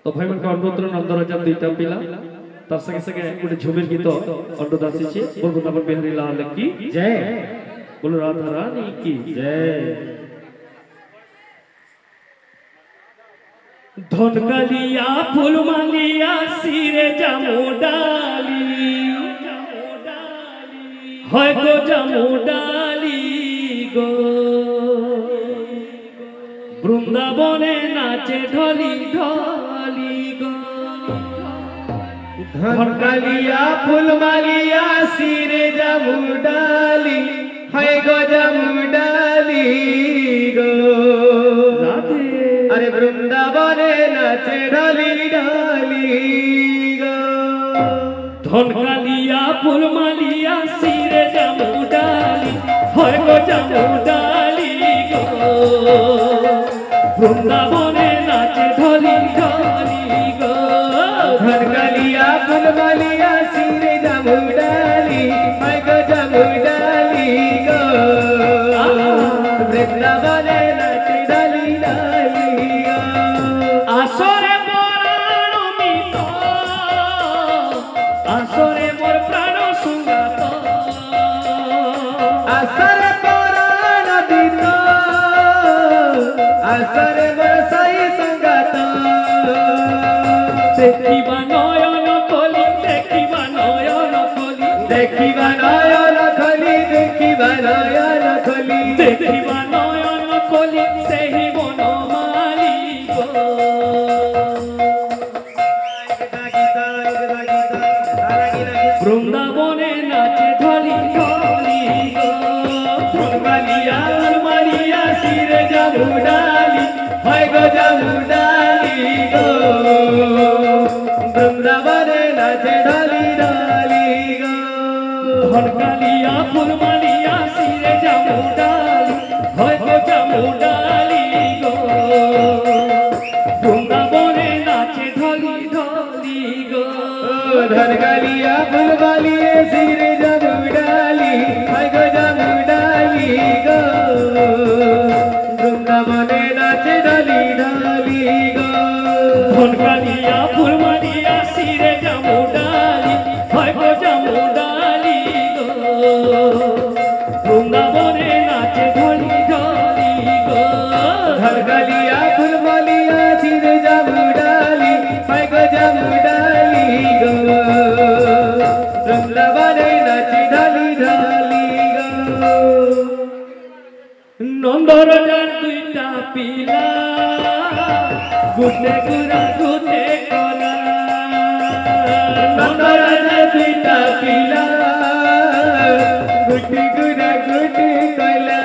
तो भाई मन का अनुरोध नंदराजा दुईटा पिला तार संगे संगे गोटे झुमिर गीत अनुरोध आसी बोल वृंदावन बिहारी लाल की जय बोल राधा रानी की जय। धनकालिया फूलमालिया सिरे जामु डाली হয় গো জামু ডালি গো বৃন্দাবনে নাচে ঢলি ঢলি গো ধনকালিয়া ফুলমালিয়া সিরে জামু ডালি হয় গো জামু ডালি গো আরে বৃন্দাবনে নাচে ঢলি ঢলি গো ধনকালিয়া ফুলমালিয়া সিরে জামু ডালি হয় গো জামু ডালি গো বৃন্দাবনে নাচে ঢলি ঢলি গো ধনকালিয়া ফুলমালিয়া সিরে জামু ডালি হয় গো জামু ডালি গো বৃন্দাবনে নাচে ঢলি ঢলি গো আসরে পরাণ মিত আসরে মোর প্রাণ সুগাত আসরে পরাণ দিত আসরে মোর সাই সঙ্গাত দেখিবা নয়ন কলি দেখিবা নয়ন কলি দেখিবা নয়ন খলি দেখিবা নয়ন খলি দেখিবা নয়ন কলি সেই বনমালী গো বৃন্দাবনে নাচে ঢলি ঢলি গো ফুলমালিয়া ফুলমালিয়া সিরে জামু ডালি হয় গো জামু ডালি গো বৃন্দাবনে নাচে ঢলি ঢলি গো ধনকালিয়া ফুলমালিয়া সিরে জামু ডালি হয় গো জামু ডালি গো বৃন্দাবনে নাচে ঢলি ঢলি গো ধনকালিয়া ফুলমালিয়া সিরে জামু ডালি হয় গো জামু ডালি গো বৃন্দাবনে নাচে ঢলি ঢলি গো ধনকালিয়া ফুলমালিয়া সিরে জামু ডালি হয় গো জামু ডালি গো বৃন্দাবনে নাচে ঢলি ঢলি গো ধনকালিয়া ফুলমালিয়া সিরে জামু ডালি হয় গো জামু ডালি গো বৃন্দাবনে নাচে ঢলি ঢলি গো নন্দরাজার দুইটা পিলা গুটে গুড়া গুটে কলা নন্দরাজার দুইটা পিলা গুটি গুড়া গুটি কলা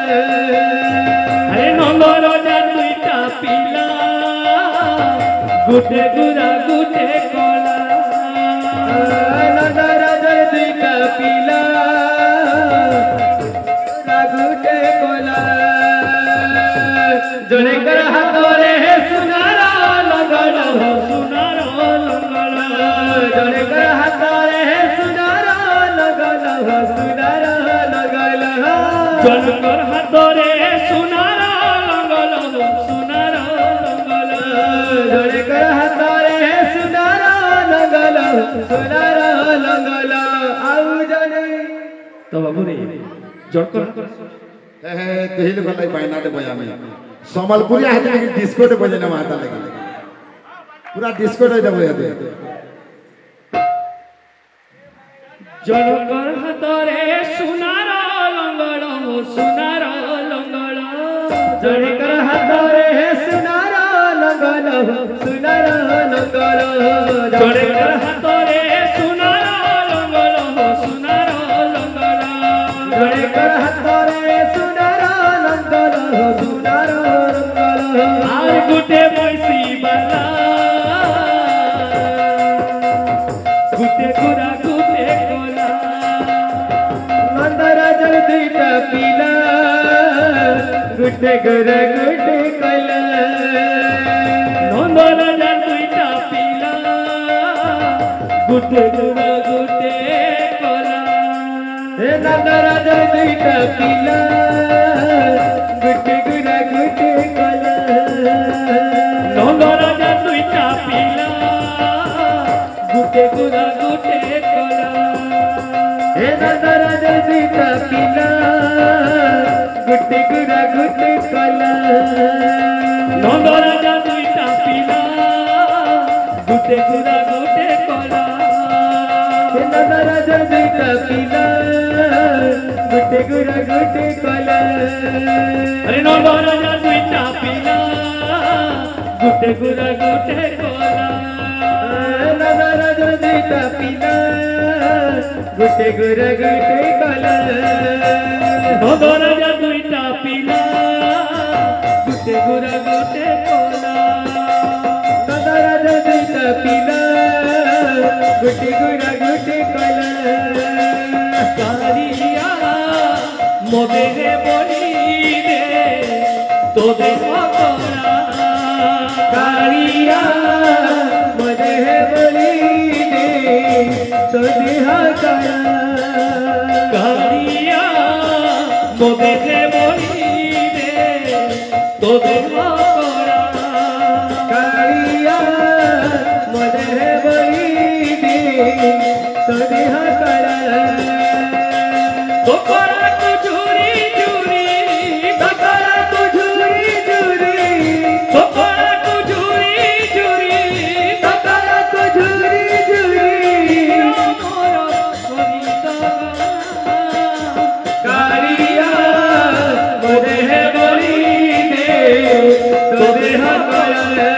আরে নন্দরাজার দুইটা পিলা গুটে গুড়া গুটে কলা নন্দরাজার দুইটা পিলা গুটে কলা জনে কর হাতরে সুনার লগল সোনার লঙ্গল জনে কর হাতরে সুনার লগল সুনার লগল জনকর হাতরে সোনার লঙ্গল সোনার লঙ্গল জনে কর হাতরে সুনার লগল সুনার লগল আউ জনে তো বাবু রে জনকর हे तेहिल गलाई बायनाटे बजामे सम्बलपुरी हाते डिस्कोटे बजाने माता लगे पूरा डिस्कोटे दे बजाते জনকর হাতরে সোনার লঙ্গল সোনার লঙ্গল জনে কর হাতরে সুনার লগল সুনার লগল জনকর হাতরে সোনার লঙ্গল সোনার লঙ্গল জনে কর হাতরে সুনার লগল সুনার লগল আর গুটে বৈশি বালা গুটে গুড়া গুটে কলা নন্দরাজার দুইটা পিলা গুটে গুড়া গুটে কলা নন্দরাজার দুইটা পিলা গুটে গুড়া গুটে কলা হে নন্দরাজার দুইটা পিলা গুটে গুড়া গুটে কলা নন্দরাজার দুইটা পিলা गुटे गुरा गुटे कला हे दादा राजा सीता पिला गुटे गुरा गुटे कला नंद राजा दुईटा पिला गुटे गुरा गुटे कला हे दादा राजा सीता पिला गुटे गुरा गुटे कला अरे नंद राजा दुईटा पिला गुटे गुरा गुटे कला दादा राजा सीता पिला गुटे गुरा गुटे कला नंद राजा दुईटा पिला गुटे गुरा गुटे कला दादा राजा सीता पिला गुटे गुरा गुटे कला कारिया मोदे बड़ी दे तो देखो कला कारिया मोदे बोली दे तो देहा कला कारिया मोदे बड़ी दे तो देखो कला कारिया मोदे बोली दे तो देहा कला तो कला को चूरी चूरी तो कला को झूरी झूरी तो कला को चूरी चूरी तो कला को झूरी झूरी कारिया मोदे बोली दे तो देहा कला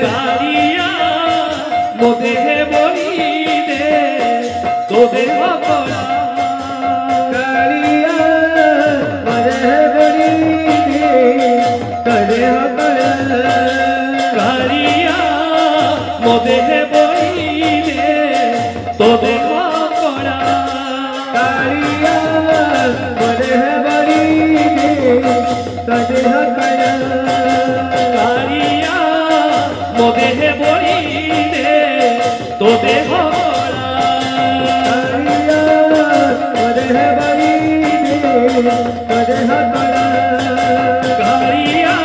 कारिया मोदे बड़ी दे तो देखो कला कारिया मोदे बोली दे तो देहा कला कारिया मोदे बड़ी दे तो देखो कला कारिया मोदे बोली दे तो देहा कला कारिया मोदे बड़ी दे तो देखो कला कारिया मोदे बोली दे तो देहा कला कारिया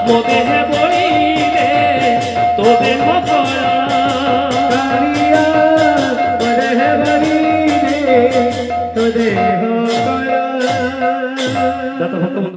मोदे बड़ी दे तो देखो कला कारिया मोदे बोली दे तो देहा कला दाता भक्त